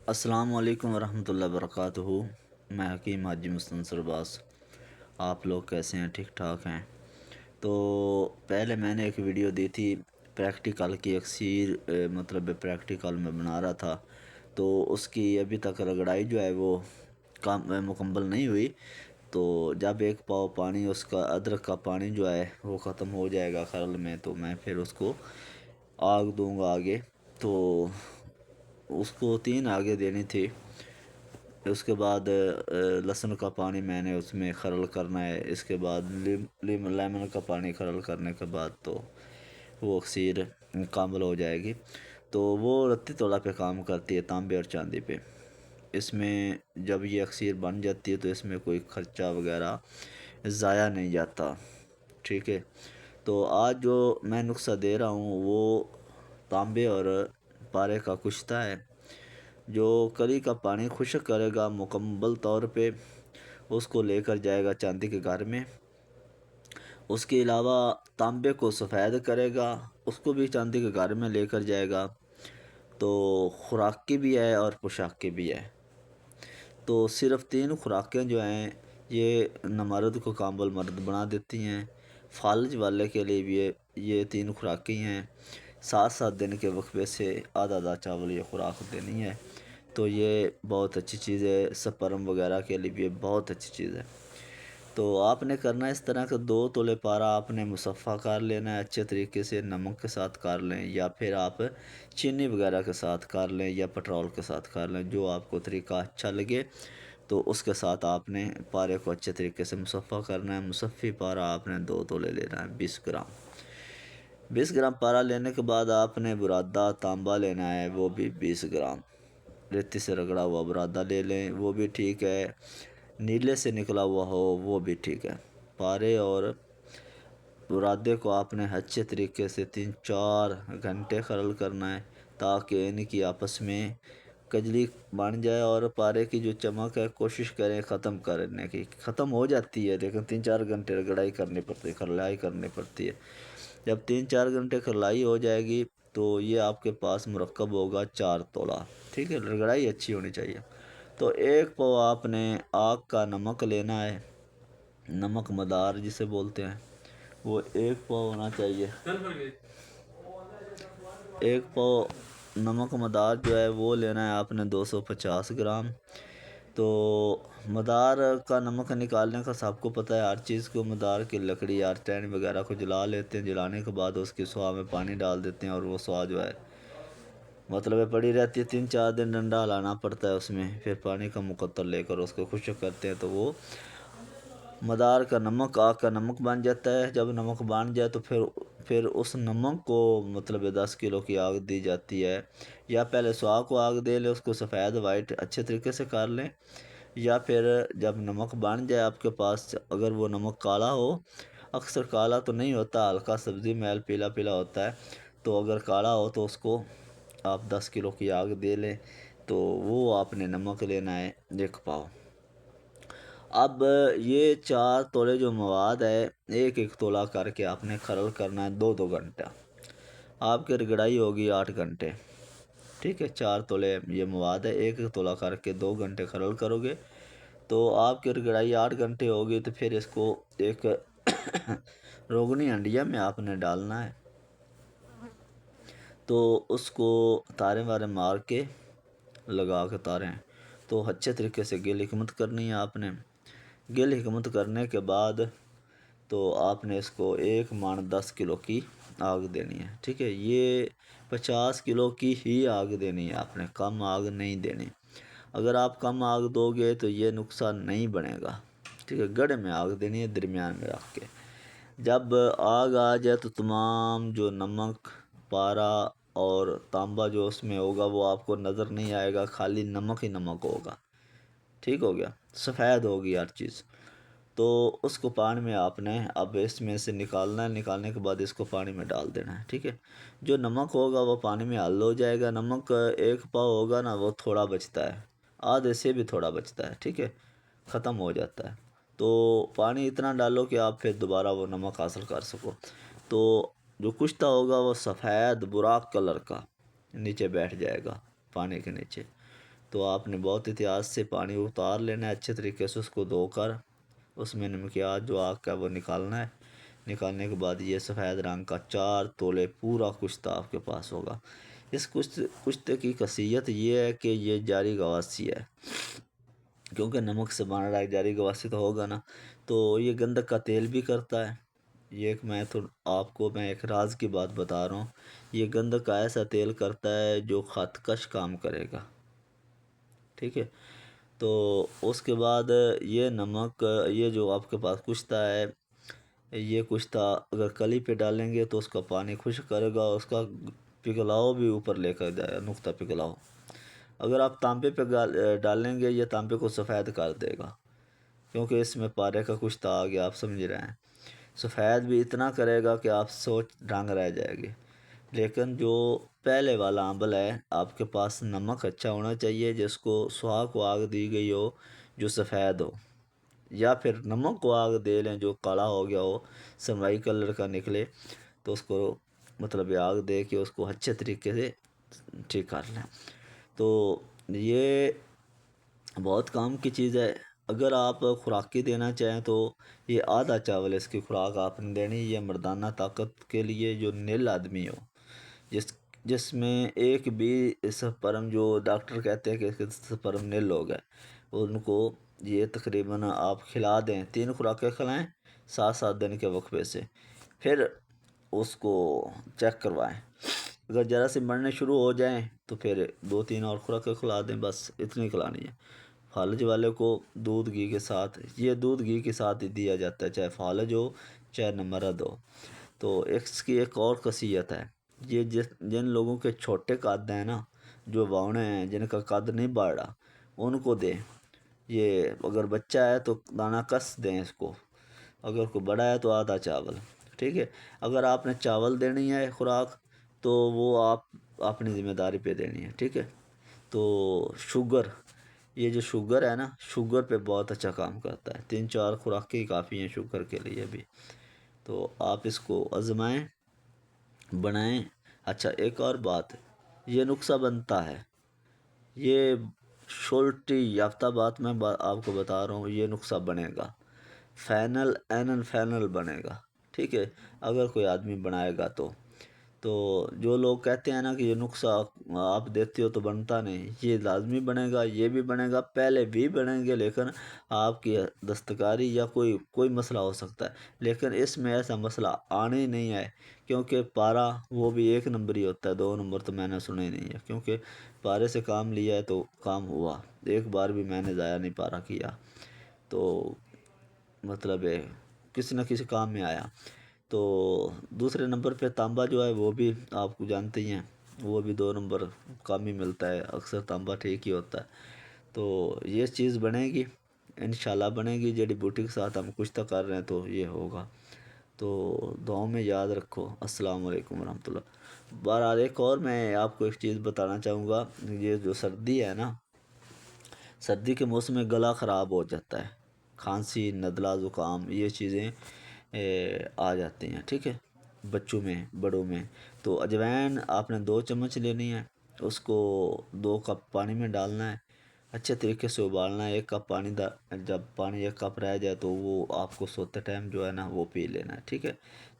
السلام علیکم ورحمۃ اللہ وبرکاتہ۔ میں حکیم حاجی مستنصر عباس۔ آپ لوگ کیسے ہیں؟ ٹھیک ٹھاک ہیں؟ تو پہلے میں نے ایک ویڈیو دی تھی پریکٹیکل کی، اکثیر مطلب پریکٹیکل میں بنا رہا تھا، تو اس کی ابھی تک رگڑائی جو ہے وہ مکمل نہیں ہوئی۔ تو جب ایک پاؤ پانی اس کا ادرک کا پانی جو ہے وہ ختم ہو جائے گا خرل میں، تو میں پھر اس کو آگ دوں گا آگے۔ تو اس کو 3 آگے دینی تھی۔ اس کے بعد لہسن کا پانی میں نے اس میں خرل کرنا ہے۔ اس کے بعد لیمن کا پانی خرل کرنے کے بعد تو وہ اکثیر کامل ہو جائے گی۔ تو وہ رتی تولا پہ کام کرتی ہے، تانبے اور چاندی پہ۔ اس میں جب یہ اکثیر بن جاتی ہے تو اس میں کوئی خرچہ وغیرہ ضائع نہیں جاتا، ٹھیک ہے۔ تو آج جو میں نسخہ دے رہا ہوں وہ تانبے اور پارے کا کشتہ ہے، جو کری کا پانی خشک کرے گا مکمل طور پہ، اس کو لے کر جائے گا چاندی کے گھر میں۔ اس کے علاوہ تانبے کو سفید کرے گا، اس کو بھی چاندی کے گھر میں لے کر جائے گا۔ تو خوراک کی بھی ہے اور پوشاک کی بھی ہے۔ تو صرف 3 خوراکیں جو ہیں یہ نامرد کو کامل مرد بنا دیتی ہیں۔ فالج والے کے لیے بھی یہ 3 خوراکیں ہیں۔ 7 دن کے وقفے سے آدھا چاول یہ خوراک دینی ہے۔ تو یہ بہت اچھی چیز ہے، سپرم وغیرہ کے لیے بھی یہ بہت اچھی چیز ہے۔ تو آپ نے کرنا اس طرح کہ 2 تولے پارا آپ نے مصفہ کر لینا ہے، اچھے طریقے سے نمک کے ساتھ کر لیں، یا پھر آپ چینی وغیرہ کے ساتھ کر لیں، یا پٹرول کے ساتھ کر لیں، جو آپ کو طریقہ اچھا لگے۔ تو اس کے ساتھ آپ نے پارے کو اچھے طریقے سے مصفہ کرنا ہے۔ مصفی پارا آپ نے 2 تولے لینا ہے، 20 گرام۔ 20 گرام پارا لینے کے بعد آپ نے برادہ تانبا لینا ہے، وہ بھی 20 گرام۔ ریتی سے رگڑا ہوا برادہ لے لیں، وہ بھی ٹھیک ہے۔ نیلے سے نکلا ہوا ہو وہ بھی ٹھیک ہے۔ پارے اور برادے کو آپ نے اچھے طریقے سے 3-4 گھنٹے خرل کرنا ہے، تاکہ ان کی آپس میں کجلی بن جائے۔ اور پارے کی جو چمک ہے کوشش کریں ختم کرنے کی، ختم ہو جاتی ہے لیکن 3-4 گھنٹے رگڑائی کرنی پڑتی ہے، خرلائی کرنی پڑتی ہے۔ جب 3-4 گھنٹے خرلائی ہو جائے گی تو یہ آپ کے پاس مرکب ہوگا 4 تولہ، ٹھیک ہے۔ رگڑائی اچھی ہونی چاہیے۔ تو 1 پاؤ آپ نے آگ کا نمک لینا ہے، نمک مدار جسے بولتے ہیں، وہ 1 پاؤ ہونا چاہیے۔ 1 پاؤ نمک مدار جو ہے وہ لینا ہے آپ نے 250 گرام۔ تو مدار کا نمک نکالنے کا سب کو پتہ ہے، ہر چیز کو مدار کی لکڑی یا ٹین وغیرہ کو جلا لیتے ہیں، جلانے کے بعد اس کی سوا میں پانی ڈال دیتے ہیں، اور وہ سوا جو ہے مطلب پڑی رہتی ہے۔ 3-4 دن ڈنڈا ہلانا پڑتا ہے اس میں، پھر پانی کا مقطر لے کر اس کو خشک کرتے ہیں، تو وہ مدار کا نمک آگ کا نمک بن جاتا ہے۔ جب نمک بن جائے تو پھر اس نمک کو مطلب 10 کلو کی آگ دی جاتی ہے، یا پہلے سوا کو آگ دے لیں، اس کو سفید وائٹ اچھے طریقے سے کر لیں، یا پھر جب نمک بن جائے آپ کے پاس، اگر وہ نمک کالا ہو، اکثر کالا تو نہیں ہوتا، ہلکا سبزی میل پیلا پیلا ہوتا ہے، تو اگر کالا ہو تو اس کو آپ 10 کلو کی آگ دے لیں، تو وہ آپ نے نمک لینا ہے 1 پاؤ۔ اب یہ 4 تولے جو مواد ہے، 1 تولہ کر کے آپ نے خرل کرنا ہے 2 گھنٹہ۔ آپ کی رگڑائی ہوگی 8 گھنٹے، ٹھیک ہے۔ 4 تولے یہ مواد ہے، 1 تولہ کر کے 2 گھنٹے خرل کرو گے تو آپ کی رگڑائی 8 گھنٹے ہوگی۔ تو پھر اس کو ایک روغنی ہنڈیا میں آپ نے ڈالنا ہے، تو اس کو تاریں واریں مار کے لگا کے تاریں، تو اچھے طریقے سے گل حکمت کرنی ہے آپ نے۔ گل حکمت کرنے کے بعد تو آپ نے اس کو 1 من 10 کلو کی آگ دینی ہے، ٹھیک ہے۔ یہ 50 کلو کی ہی آگ دینی ہے آپ نے، کم آگ نہیں دینی۔ اگر آپ کم آگ دو گے تو یہ نقصان نہیں بنے گا، ٹھیک ہے۔ گڑھے میں آگ دینی ہے، درمیان میں رکھ کے۔ جب آگ آ جائے تو تمام جو نمک، پارا اور تانبا جو اس میں ہوگا وہ آپ کو نظر نہیں آئے گا، خالی نمک ہی نمک ہوگا، ٹھیک ہو گیا، سفید ہوگی ہر چیز۔ تو اس کو پانی میں آپ نے اب اس میں سے نکالنا ہے، نکالنے کے بعد اس کو پانی میں ڈال دینا ہے، ٹھیک ہے۔ جو نمک ہوگا وہ پانی میں حل ہو جائے گا۔ نمک 1 پاؤ ہوگا نا، وہ تھوڑا بچتا ہے، آدھے سے بھی تھوڑا بچتا ہے، ٹھیک ہے، ختم ہو جاتا ہے۔ تو پانی اتنا ڈالو کہ آپ پھر دوبارہ وہ نمک حاصل کر سکو۔ تو جو کشتہ ہوگا وہ سفید براق کلر کا نیچے بیٹھ جائے گا، پانی کے نیچے۔ تو آپ نے بہت احتیاط سے پانی اتار لینا ہے، اچھے طریقے سے اس کو دھو کر اس میں نمکیات جو آگ کا وہ نکالنا ہے۔ نکالنے کے بعد یہ سفید رنگ کا 4 تولے پورا کشتہ آپ کے پاس ہوگا۔ اس کشتے کی خاصیت یہ ہے کہ یہ جاری گواسی ہے، کیونکہ نمک سے بنا رہا ہے، جاری گواسی تو ہوگا نا۔ تو یہ گندک کا تیل بھی کرتا ہے۔ یہ ایک آپ کو میں ایک راز کی بات بتا رہا ہوں، یہ گندک کا ایسا تیل کرتا ہے جو خط کش کام کرے گا، ٹھیک ہے۔ تو اس کے بعد یہ نمک، یہ جو آپ کے پاس کشتہ ہے، یہ کشتہ اگر کلی پہ ڈالیں گے تو اس کا پانی خشک کرے گا، اس کا پگھلاؤ بھی اوپر لے کر جائے گا، نقطہ پگھلاؤ۔ اگر آپ تانبے پہ ڈالیں گے یہ تانبے کو سفید کر دے گا، کیونکہ اس میں پارے کا کشتہ آ گیا، آپ سمجھ رہے ہیں۔ سفید بھی اتنا کرے گا کہ آپ سوچ ڈھنگ رہ جائے گی۔ لیکن جو پہلے والا آمبل ہے، آپ کے پاس نمک اچھا ہونا چاہیے، جس کو سوہا کو آگ دی گئی ہو جو سفید ہو، یا پھر نمک کو آگ دے لیں جو کالا ہو گیا ہو، سنوائی کلر کا نکلے، تو اس کو مطلب یہ آگ دے کے اس کو اچھے طریقے سے ٹھیک کر لیں۔ تو یہ بہت کام کی چیز ہے۔ اگر آپ خوراکی دینا چاہیں تو یہ آدھا چاول اس کی خوراک آپ نے دینی، یہ مردانہ طاقت کے لیے جو نیل آدمی ہو، جس میں ایک بھی سپرم، جو ڈاکٹر کہتے ہیں کہ سپرم نیل ہو گئے، ان کو یہ تقریباً آپ کھلا دیں، 3 خوراکیں کھلائیں 7 دن کے وقفے سے، پھر اس کو چیک کروائیں۔ اگر ذرا سے مرنے شروع ہو جائیں تو پھر 2-3 اور خوراکیں کھلا دیں، بس اتنی کھلانی ہے۔ فالج والے کو دودھ گھی کے ساتھ، یہ دودھ گھی کے ساتھ ہی دیا جاتا ہے، چاہے فالج ہو چاہے نمرد ہو۔ تو اس کی ایک اور خاصیت ہے، یہ جن لوگوں کے چھوٹے قد ہیں نا، جو باونے ہیں، جن کا قد نہیں بڑھ رہا، ان کو دیں۔ یہ اگر بچہ ہے تو دانہ کس دیں اس کو، اگر کوئی بڑا ہے تو آدھا چاول، ٹھیک ہے۔ اگر آپ نے چاول دینی ہے خوراک تو وہ آپ اپنی ذمہ داری پہ دینی ہے، ٹھیک ہے۔ تو شوگر، یہ جو شوگر ہے نا، شوگر پہ بہت اچھا کام کرتا ہے، 3-4 خوراکیں کافی ہیں شوگر کے لیے بھی۔ تو آپ اس کو آزمائیں، بنائیں۔ اچھا ایک اور بات، یہ نسخہ بنتا ہے، یہ شورٹی یافتہ بات میں آپ کو بتا رہا ہوں، یہ نسخہ بنے گا، فائنل اینن فائنل بنے گا، ٹھیک ہے، اگر کوئی آدمی بنائے گا تو جو لوگ کہتے ہیں نا کہ یہ نسخہ آپ دیتے ہو تو بنتا نہیں، یہ لازمی بنے گا، یہ بھی بنے گا، پہلے بھی بنیں گے، لیکن آپ کی دستکاری یا کوئی مسئلہ ہو سکتا ہے، لیکن اس میں ایسا مسئلہ آنے ہی نہیں ہے، کیونکہ پارا وہ بھی 1 نمبر ہی ہوتا ہے، 2 نمبر تو میں نے سنے ہی نہیں ہے، کیونکہ پارے سے کام لیا ہے تو کام ہوا، ایک بار بھی میں نے ضائع نہیں پارا کیا، تو مطلب ہے کسی نہ کسی کام میں آیا۔ تو دوسرے نمبر پہ تانبا جو ہے وہ بھی آپ کو جانتے ہی ہیں، وہ بھی 2 نمبر کم ہی ملتا ہے، اکثر تانبا ٹھیک ہی ہوتا ہے۔ تو یہ چیز بنے گی، انشاءاللہ بنے گی، جڑی بوٹی کے ساتھ ہم کچھ تو کر رہے ہیں تو یہ ہوگا۔ تو دعاؤں میں یاد رکھو۔ السلام علیکم ورحمۃ اللہ۔ بہرحال ایک اور میں آپ کو ایک چیز بتانا چاہوں گا، یہ جو سردی ہے نا، سردی کے موسم میں گلا خراب ہو جاتا ہے، کھانسی، نزلہ، زکام، یہ چیزیں آ جاتی ہیں، ٹھیک ہے، بچوں میں، بڑوں میں۔ تو اجوائن آپ نے 2 چمچ لینی ہے، اس کو 2 کپ پانی میں ڈالنا ہے، اچھے طریقے سے ابالنا ہے، 1 کپ پانی جب پانی 1 کپ رہ جائے تو وہ آپ کو سوتے ٹائم جو ہے نا وہ پی لینا ہے، ٹھیک ہے۔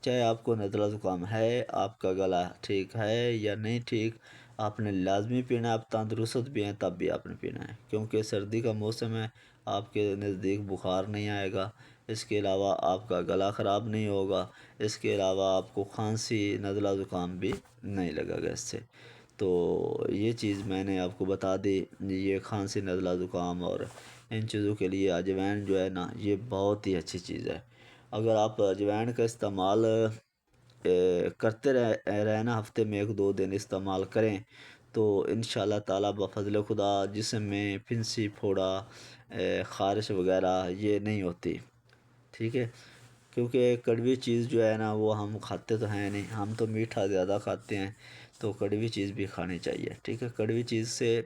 چاہے آپ کو نزلہ زکام ہے، آپ کا گلا ٹھیک ہے یا نہیں ٹھیک، آپ نے لازمی پینا ہے، آپ تندرست بھی ہیں تب بھی آپ نے پینا ہے، کیونکہ سردی کا موسم ہے، آپ کے نزدیک بخار نہیں آئے گا، اس کے علاوہ آپ کا گلا خراب نہیں ہوگا، اس کے علاوہ آپ کو کھانسی، نزلہ زکام بھی نہیں لگے گا اس سے۔ تو یہ چیز میں نے آپ کو بتا دی، یہ کھانسی، نزلہ زکام اور ان چیزوں کے لیے اجوائن جو ہے نا یہ بہت ہی اچھی چیز ہے۔ اگر آپ اجوائن کا استعمال کرتے رہے نا، ہفتے میں 1-2 دن استعمال کریں تو انشاءاللہ تعالیٰ بفضل خدا جسم میں پھنسی، پھوڑا، خارش وغیرہ یہ نہیں ہوتی، ٹھیک ہے۔ کیونکہ کڑوی چیز جو ہے نا وہ ہم کھاتے تو ہیں نہیں، ہم تو میٹھا زیادہ کھاتے ہیں، تو کڑوی چیز بھی کھانی چاہیے، ٹھیک ہے۔ کڑوی چیز سے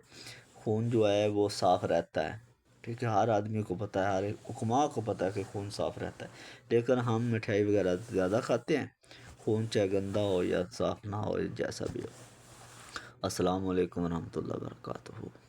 خون جو ہے وہ صاف رہتا ہے، ٹھیک ہے، ہر آدمی کو پتہ ہے، ہر ایک حکماء کو پتہ ہے کہ خون صاف رہتا ہے، لیکن ہم مٹھائی وغیرہ زیادہ کھاتے ہیں، خون چاہے گندا ہو یا صاف نہ ہو، جیسا بھی ہو۔ السلام علیکم ورحمۃ اللہ وبرکاتہ۔